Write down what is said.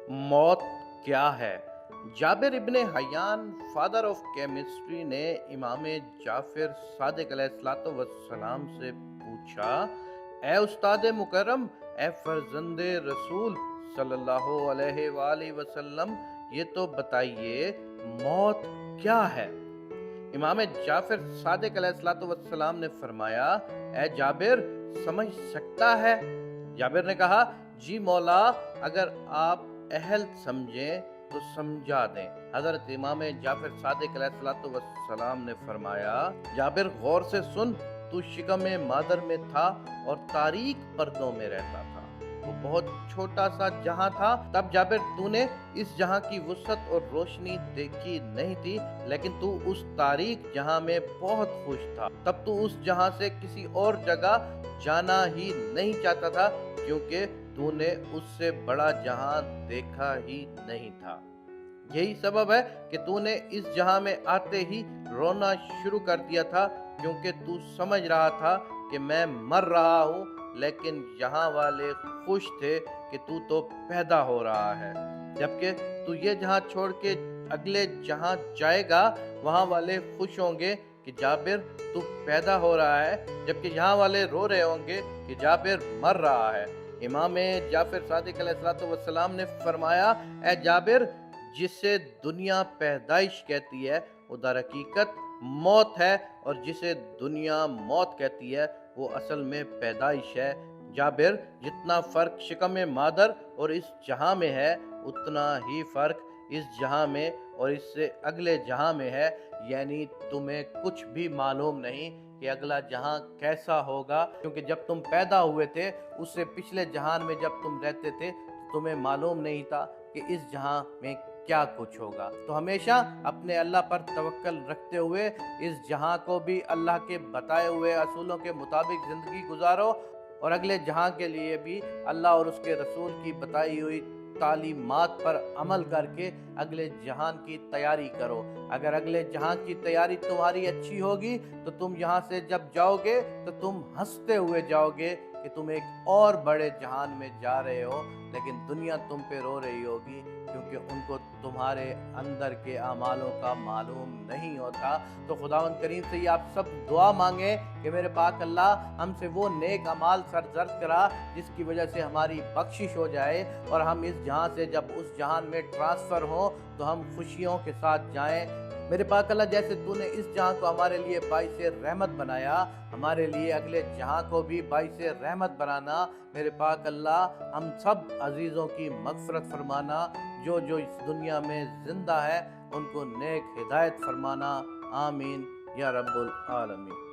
मौत क्या है? जाबिर इब्ने हयान फादर ऑफ केमिस्ट्री ने इमाम जाफिर सादिक अलैहिस्सलाम से पूछा, ए उस्ताद मुकर्रम, ए फर्जंदे रसूल सल्लल्लाहु अलैहि वालैहि वसल्लम, ये तो बताइए मौत क्या है? इमाम जाफिर सादिक अलैहिस्सलाम ने फरमाया, ए जाबिर, समझ सकता है? जाबिर ने कहा, जी मौला, अगर आप अहल समझें तो समझा दें। हजरत इमाम जाफिर सादिक अलैहिस्सलाम ने फरमाया, जाबिर गौर से सुन, तू शिकम मादर में था और तारीक पर्दों में रहता था। वो बहुत छोटा सा जहां था। तब जाबिर, तूने इस जहां की वुसअत और रोशनी देखी नहीं थी, लेकिन तू उस तारीक जहां में बहुत खुश था। तब तू उस जहां से किसी और जगह जाना ही नहीं चाहता था, क्योंकि तूने उससे बड़ा जहां देखा ही नहीं था। यही सबब है कि तूने इस जहां में आते ही रोना शुरू कर दिया था, क्योंकि तू समझ रहा था कि मैं मर रहा हूँ, लेकिन यहाँ वाले खुश थे कि तू तो पैदा हो रहा है। जबकि तू ये जहां छोड़ के अगले जहां जाएगा, वहां वाले खुश होंगे कि जाबिर तू पैदा हो रहा है, जबकि यहाँ वाले रो रहे होंगे कि जाबिर मर रहा है। इमाम जाफिर सादिक अलैहिस्सलाम ने फरमाया, ए जाबिर, जिसे दुनिया पैदाइश कहती है वो दर हकीकत मौत है, और जिसे दुनिया मौत कहती है वो असल में पैदाइश है। जाबिर, जितना फ़र्क शिकम मादर और इस जहां में है, उतना ही फ़र्क इस जहां में और इससे अगले जहां में है। यानी तुम्हें कुछ भी मालूम नहीं कि अगला जहां कैसा होगा, क्योंकि जब तुम पैदा हुए थे उससे पिछले जहान में जब तुम रहते थे तो तुम्हें मालूम नहीं था कि इस जहां में क्या कुछ होगा। तो हमेशा अपने अल्लाह पर तवक्कल रखते हुए इस जहां को भी अल्लाह के बताए हुए असूलों के मुताबिक ज़िंदगी गुजारो, और अगले जहां के लिए भी अल्लाह और उसके रसूल की बताई हुई तालीमात पर अमल करके अगले जहान की तैयारी करो। अगर अगले जहां की तैयारी तुम्हारी अच्छी होगी तो तुम यहाँ से जब जाओगे तो तुम हंसते हुए जाओगे कि तुम एक और बड़े जहान में जा रहे हो, लेकिन दुनिया तुम पे रो रही होगी, क्योंकि उनको तुम्हारे अंदर के अमालों का मालूम नहीं होता। तो खुदावंद करीम से ये आप सब दुआ मांगे कि मेरे पाक अल्लाह हमसे वो नेक अमाल सरजर्द करा जिसकी वजह से हमारी बख्शिश हो जाए, और हम इस जहां से जब उस जहान में ट्रांसफ़र हो तो हम खुशियों के साथ जाएं। मेरे पाक अल्लाह, जैसे तूने इस जहां को हमारे लिए बाइस रहमत बनाया, हमारे लिए अगले जहां को भी बाइस रहमत बनाना। मेरे पाक अल्लाह, हम सब अजीज़ों की मग़फ़िरत फरमाना, जो जो इस दुनिया में ज़िंदा है उनको नेक हिदायत फरमाना। आमीन या रब्बुल आलमीन।